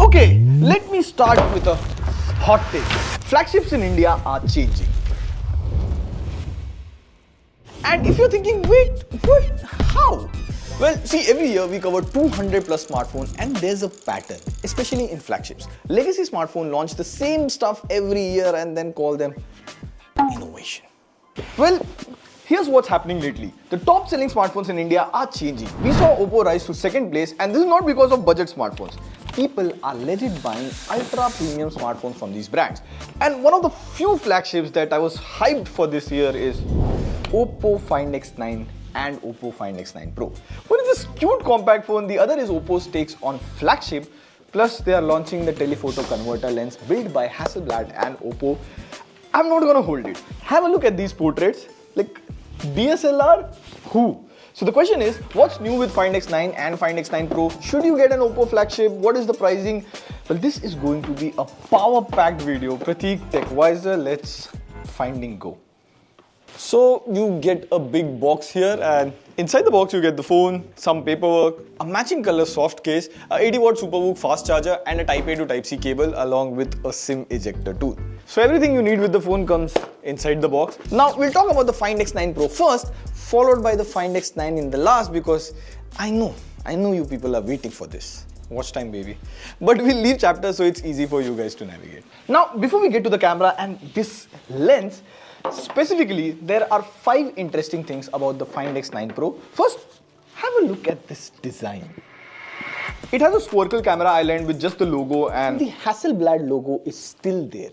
Okay, let me start with a hot take. Flagships in India are changing. And if you're thinking, wait, what? How? Well, see, every year we cover 200 plus smartphones and there's a pattern, especially in flagships. Legacy smartphones launch the same stuff every year and then call them innovation. Well, here's what's happening lately. The top selling smartphones in India are changing. We saw OPPO rise to second place, and this is not because of budget smartphones. People are legit buying ultra premium smartphones from these brands. And one of the few flagships that I was hyped for this year is OPPO Find X9 and OPPO Find X9 Pro. One is this cute compact phone, the other is OPPO's takes on Flagship, plus they are launching the telephoto converter lens built by Hasselblad and OPPO. I'm not gonna hold it. Have a look at these portraits. Like DSLR, who? So the question is, what's new with Find X9 and Find X9 Pro? Should you get an OPPO flagship? What is the pricing? Well, this is going to be a power-packed video. Pratik, TechWiser, let's finding go. So you get a big box here, and inside the box you get the phone, some paperwork, a matching color soft case, a 80-watt SuperVOOC fast charger and a Type A to Type C cable along with a SIM ejector tool. So everything you need with the phone comes inside the box. Now we'll talk about the Find X9 Pro first, followed by the Find X9 in the last, because I know you people are waiting for this. Watch time, baby. But we'll leave chapters so it's easy for you guys to navigate. Now, before we get to the camera and this lens, specifically, there are 5 interesting things about the Find X9 Pro. First, have a look at this design. It has a spherical camera island with just the logo, and the Hasselblad logo is still there.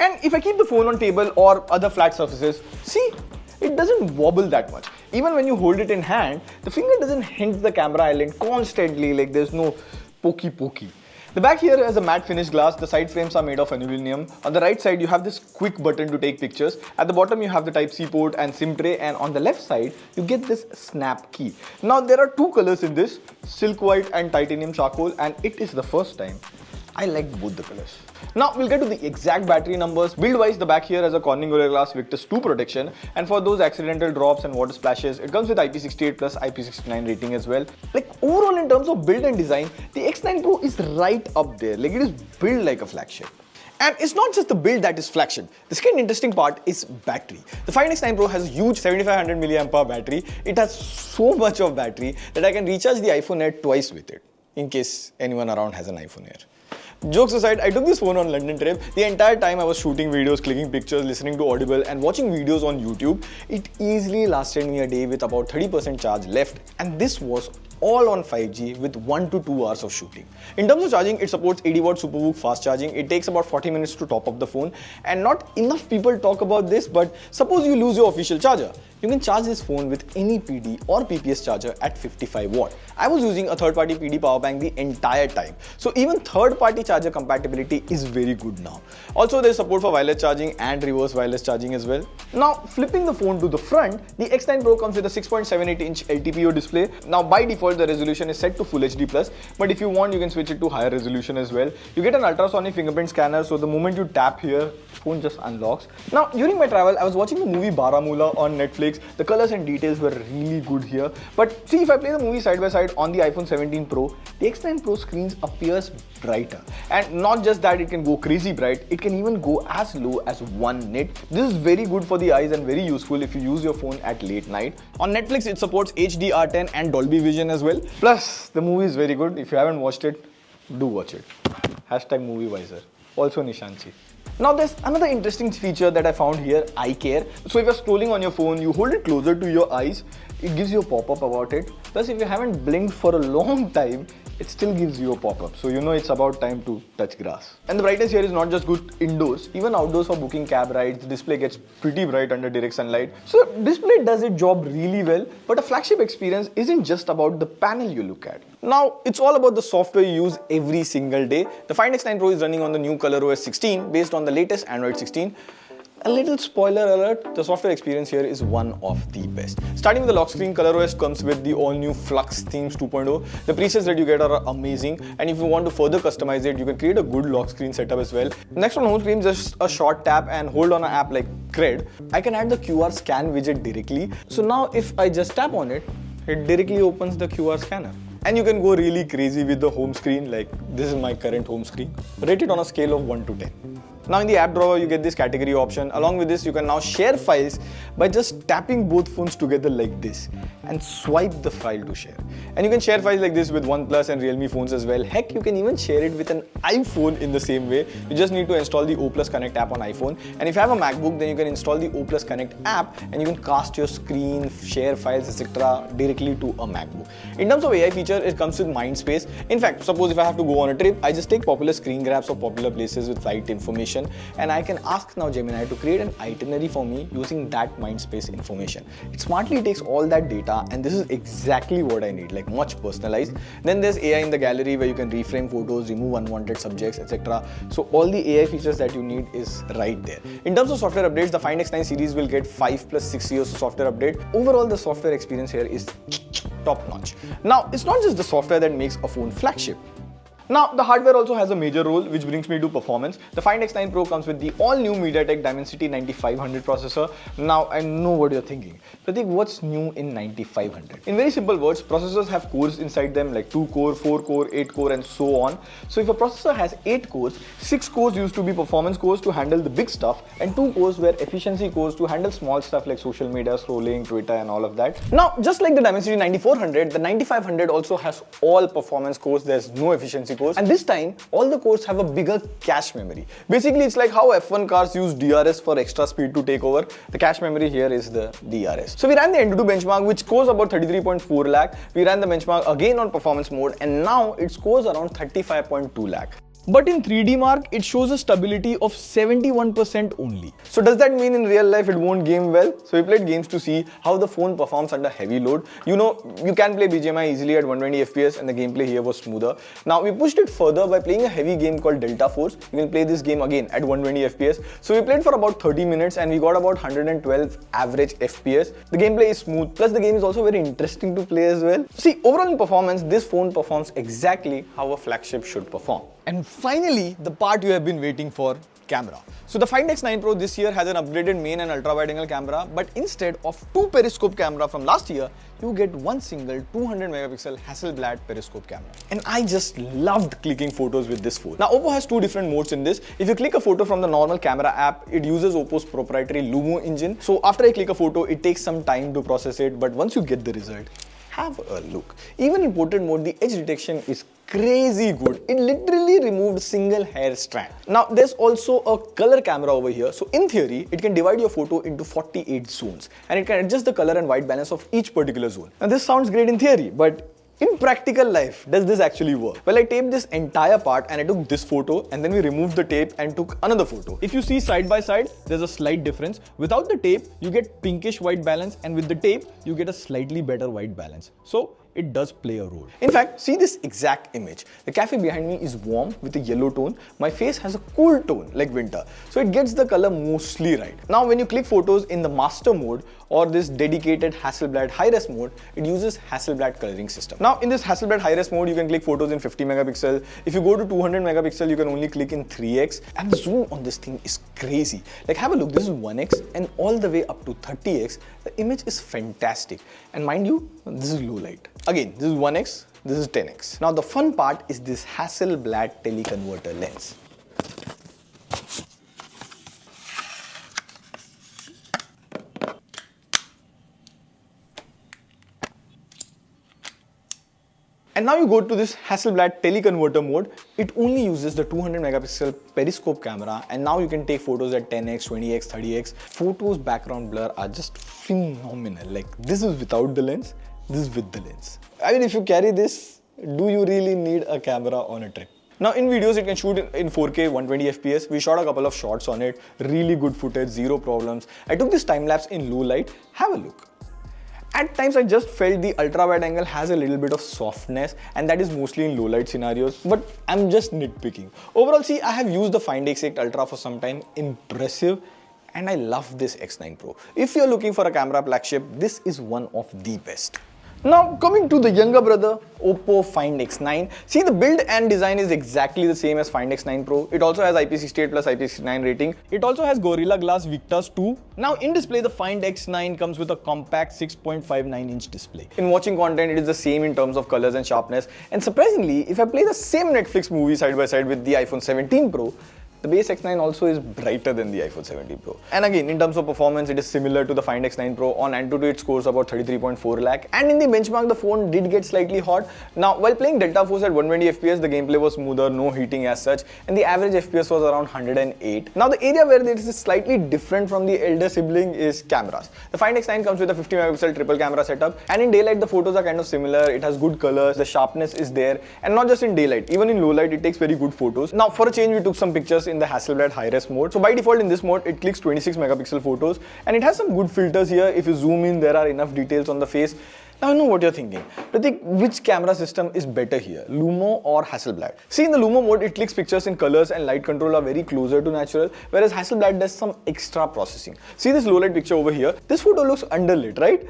And if I keep the phone on table or other flat surfaces, see, it doesn't wobble that much. Even when you hold it in hand, the finger doesn't hint the camera island constantly, like there's no pokey. The back here has a matte finish glass. The side frames are made of aluminum. On the right side, you have this quick button to take pictures. At the bottom, you have the Type C port and SIM tray. And on the left side, you get this snap key. Now, there are 2 colors in this, silk white and titanium charcoal. And it is the first time I like both the colors. Now we'll get to the exact battery numbers. Build-wise, the back here has a Corning Gorilla Glass Victus 2 protection, and for those accidental drops and water splashes, it comes with IP68 plus IP69 rating as well. Like overall, in terms of build and design, the X9 Pro is right up there. Like it is built like a flagship. And it's not just the build that is flagship. The second interesting part is battery. The Find X9 Pro has a huge 7500 mAh battery. It has so much of battery that I can recharge the iPhone Air twice with it, in case anyone around has an iPhone Air. Jokes aside, I took this phone on London trip. The entire time I was shooting videos, clicking pictures, listening to Audible and watching videos on YouTube. It easily lasted me a day with about 30% charge left, and this was all on 5G with 1 to 2 hours of shooting. In terms of charging, it supports 80-watt SuperVOOC fast charging. It takes about 40 minutes to top up the phone, and not enough people talk about this, but suppose you lose your official charger. You can charge this phone with any PD or PPS charger at 55 watt. I was using a third-party PD power bank the entire time. So even third-party charger compatibility is very good now. Also, there's support for wireless charging and reverse wireless charging as well. Now, flipping the phone to the front, the X9 Pro comes with a 6.78-inch LTPO display. Now, by default, the resolution is set to Full HD+, but if you want, you can switch it to higher resolution as well. You get an ultrasonic fingerprint scanner, so the moment you tap here, phone just unlocks. Now, during my travel, I was watching the movie Baramulla on Netflix. The colors and details were really good here. But see, if I play the movie side by side on the iPhone 17 Pro, the X9 Pro screen appears brighter. And not just that, it can go crazy bright, it can even go as low as 1 nit. This is very good for the eyes and very useful if you use your phone at late night. On Netflix, it supports HDR10 and Dolby Vision as well. Plus, the movie is very good. If you haven't watched it, do watch it. #MovieWiser. Also Nishanchi. Now there's another interesting feature that I found here, eye care. So if you're scrolling on your phone, you hold it closer to your eyes, it gives you a pop-up about it. Plus if you haven't blinked for a long time, it still gives you a pop-up. So you know it's about time to touch grass. And the brightness here is not just good indoors, even outdoors for booking cab rides, the display gets pretty bright under direct sunlight. So display does its job really well, but a flagship experience isn't just about the panel you look at. Now, it's all about the software you use every single day. The Find X9 Pro is running on the new ColorOS 16 based on the latest Android 16. A little spoiler alert, the software experience here is one of the best. Starting with the lock screen, ColorOS comes with the all-new Flux Themes 2.0. The presets that you get are amazing, and if you want to further customize it, you can create a good lock screen setup as well. Next on home screen, just a short tap and hold on an app like Cred. I can add the QR scan widget directly. So now if I just tap on it, it directly opens the QR scanner. And you can go really crazy with the home screen. Like this is my current home screen. Rate it on a scale of 1 to 10. Now in the app drawer, you get this category option. Along with this, you can now share files by just tapping both phones together like this and swipe the file to share. And you can share files like this with OnePlus and Realme phones as well. Heck, you can even share it with an iPhone in the same way. You just need to install the OPPO Connect app on iPhone. And if you have a MacBook, then you can install the OPPO Connect app and you can cast your screen, share files, etc. directly to a MacBook. In terms of AI feature, it comes with Mindspace. In fact, suppose if I have to go on a trip, I just take popular screen grabs of popular places with flight information, and I can ask now Gemini to create an itinerary for me using that Mindspace information. It smartly takes all that data, and this is exactly what I need, like much personalized. Then there's AI in the gallery where you can reframe photos, remove unwanted subjects, etc. So all the AI features that you need is right there. In terms of software updates, the Find X9 series will get 5 plus 6 years of software update. Overall, the software experience here is top notch. Now, it's not just the software that makes a phone flagship. Now, the hardware also has a major role, which brings me to performance. The Find X9 Pro comes with the all-new MediaTek Dimensity 9500 processor. Now, I know what you're thinking. Pratik, what's new in 9500? In very simple words, processors have cores inside them like 2 core, 4 core, 8 core and so on. So if a processor has 8 cores, 6 cores used to be performance cores to handle the big stuff and 2 cores were efficiency cores to handle small stuff like social media, scrolling, Twitter and all of that. Now, just like the Dimensity 9400, the 9500 also has all performance cores. There's no efficiency cores, and this time all the cores have a bigger cache memory. Basically, it's like how F1 cars use DRS for extra speed to take over. The cache memory here is the DRS. So we ran the Antutu benchmark, which scores about 33.4 lakh. We ran the benchmark again on performance mode, and now it scores around 35.2 lakh. But in 3D Mark, it shows a stability of 71% only. So does that mean in real life it won't game well? So we played games to see how the phone performs under heavy load. You know, you can play BGMI easily at 120 FPS and the gameplay here was smoother. Now we pushed it further by playing a heavy game called Delta Force. You can play this game again at 120 FPS. So we played for about 30 minutes and we got about 112 average FPS. The gameplay is smooth, plus the game is also very interesting to play as well. See, overall in performance, this phone performs exactly how a flagship should perform. And finally, the part you have been waiting for, camera. So the Find X9 Pro this year has an upgraded main and ultra wide angle camera, but instead of 2 periscope camera from last year, you get one single 200 megapixel Hasselblad periscope camera. And I just loved clicking photos with this phone. Now OPPO has 2 different modes in this. If you click a photo from the normal camera app, it uses OPPO's proprietary Lumo engine. So after I click a photo, it takes some time to process it, but once you get the result, have a look. Even in portrait mode, the edge detection is crazy good. It literally removed single hair strand. Now there's also a color camera over here. So in theory, it can divide your photo into 48 zones and it can adjust the color and white balance of each particular zone. Now this sounds great in theory, but in practical life, does this actually work? Well, I taped this entire part and I took this photo and then we removed the tape and took another photo. If you see side by side, there's a slight difference. Without the tape, you get pinkish white balance, and with the tape, you get a slightly better white balance. So it does play a role. In fact, see this exact image. The cafe behind me is warm with a yellow tone. My face has a cool tone like winter. So it gets the color mostly right. Now when you click photos in the master mode or this dedicated Hasselblad high-res mode, it uses Hasselblad coloring system. Now in this Hasselblad high-res mode, you can click photos in 50 megapixel. If you go to 200 megapixel, you can only click in 3x, and the zoom on this thing is crazy. Like have a look, this is 1x and all the way up to 30x. The image is fantastic. And mind you, this is low light. Again, this is 1x, this is 10x. Now the fun part is this Hasselblad Teleconverter lens. And now you go to this Hasselblad Teleconverter mode. It only uses the 200 megapixel periscope camera, and now you can take photos at 10x, 20x, 30x. Photos background blur are just phenomenal. Like this is without the lens, this is with the lens. I mean, if you carry this, do you really need a camera on a trip? Now in videos, it can shoot in 4K 120 FPS. We shot a couple of shots on it. Really good footage, zero problems. I took this time lapse in low light. Have a look. At times, I just felt the ultra wide angle has a little bit of softness, and that is mostly in low light scenarios, but I'm just nitpicking. Overall, see, I have used the Find X8 Ultra for some time. Impressive. And I love this X9 Pro. If you're looking for a camera flagship, this is one of the best. Now coming to the younger brother, OPPO Find X9. See, the build and design is exactly the same as Find X9 Pro. It also has IP68 plus IP69 rating. It also has Gorilla Glass Victus 2. Now in display, the Find X9 comes with a compact 6.59-inch display. In watching content, it is the same in terms of colors and sharpness. And surprisingly, if I play the same Netflix movie side by side with the iPhone 17 Pro, the base X9 also is brighter than the iPhone 17 Pro. And again, in terms of performance, it is similar to the Find X9 Pro. On Antutu, it scores about 33.4 lakh. And in the benchmark, the phone did get slightly hot. Now, while playing Delta Force at 120 FPS, the gameplay was smoother, no heating as such, and the average FPS was around 108. Now, the area where this is slightly different from the elder sibling is cameras. The Find X9 comes with a 50 megapixel triple camera setup, and in daylight, the photos are kind of similar. It has good colors, the sharpness is there, and not just in daylight, even in low light, it takes very good photos. Now, for a change, we took some pictures in the Hasselblad high-res mode. So by default in this mode, it clicks 26 megapixel photos, and it has some good filters here. If you zoom in, there are enough details on the face. Now I know what you're thinking. Pratik, which camera system is better here, Lumo or Hasselblad? See, in the Lumo mode, it clicks pictures in colors and light control are very closer to natural, whereas Hasselblad does some extra processing. See this low light picture over here? This photo looks underlit, right?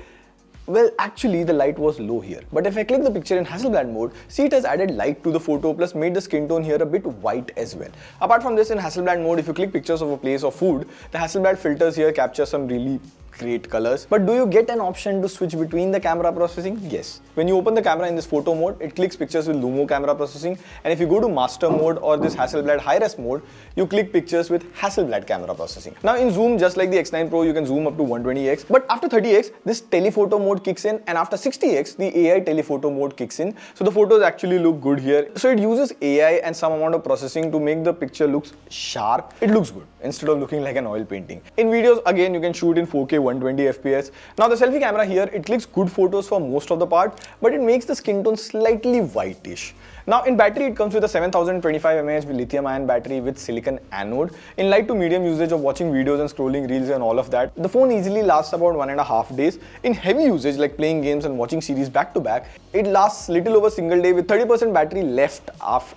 Well, actually the light was low here, but if I click the picture in Hasselblad mode, see it has added light to the photo plus made the skin tone here a bit white as well. Apart from this, in Hasselblad mode, if you click pictures of a place or food, the Hasselblad filters here capture some really great colors. But do you get an option to switch between the camera processing? Yes. When you open the camera in this photo mode, it clicks pictures with Lumo camera processing, and if you go to master mode or this Hasselblad high-res mode, you click pictures with Hasselblad camera processing. Now in zoom, just like the X9 Pro, you can zoom up to 120x, but after 30x, this telephoto mode kicks in, and after 60x, the AI telephoto mode kicks in. So the photos actually look good here. So it uses AI and some amount of processing to make the picture looks sharp. It looks good instead of looking like an oil painting. In videos, again, you can shoot in 4K 120 FPS. Now the selfie camera here, it clicks good photos for most of the part, but it makes the skin tone slightly whitish. Now in battery, it comes with a 7025 mAh lithium ion battery with silicon anode. In light to medium usage of watching videos and scrolling reels and all of that, the phone easily lasts about 1.5 days. In heavy usage like playing games and watching series back to back, it lasts little over a single day with 30% battery left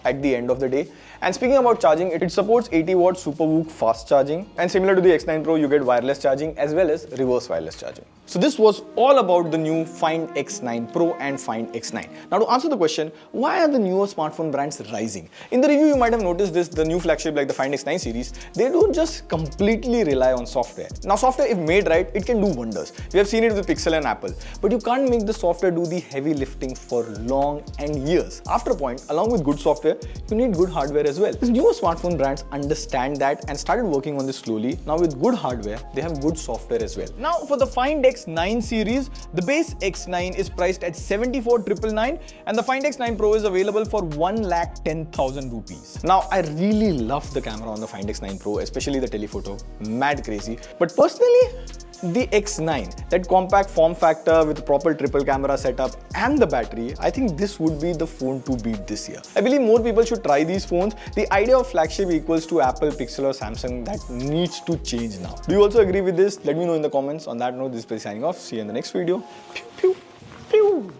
at the end of the day. And speaking about charging, it supports 80 watt SuperVOOC fast charging, and similar to the X9 Pro, you get wireless charging as well as reverse wireless charging. So this was all about the new Find X9 Pro and Find X9. Now to answer the question, why are the newer smartphone brands rising? In the review, you might have noticed this, the new flagship like the Find X9 series, they don't just completely rely on software. Now software, if made right, it can do wonders. We have seen it with Pixel and Apple, but you can't make the software do the heavy lifting for long and years. After a point, along with good software, you need good hardware as well. These newer smartphone brands understand that and started working on this slowly. Now with good hardware, they have good software as well. Now for the Find X9 series, the base X9 is priced at 74,999 and the Find X9 Pro is available for 1,10,000 rupees. Now I really love the camera on the Find X9 Pro, especially the telephoto, mad crazy. But personally, the X9, that compact form factor with proper triple camera setup and the battery, I think this would be the phone to beat this year. I believe more people should try these phones. The idea of flagship equals to Apple, Pixel or Samsung, that needs to change now. Do you also agree with this? Let me know in the comments. On that note, this is signing off. See you in the next video. Pew, pew, pew.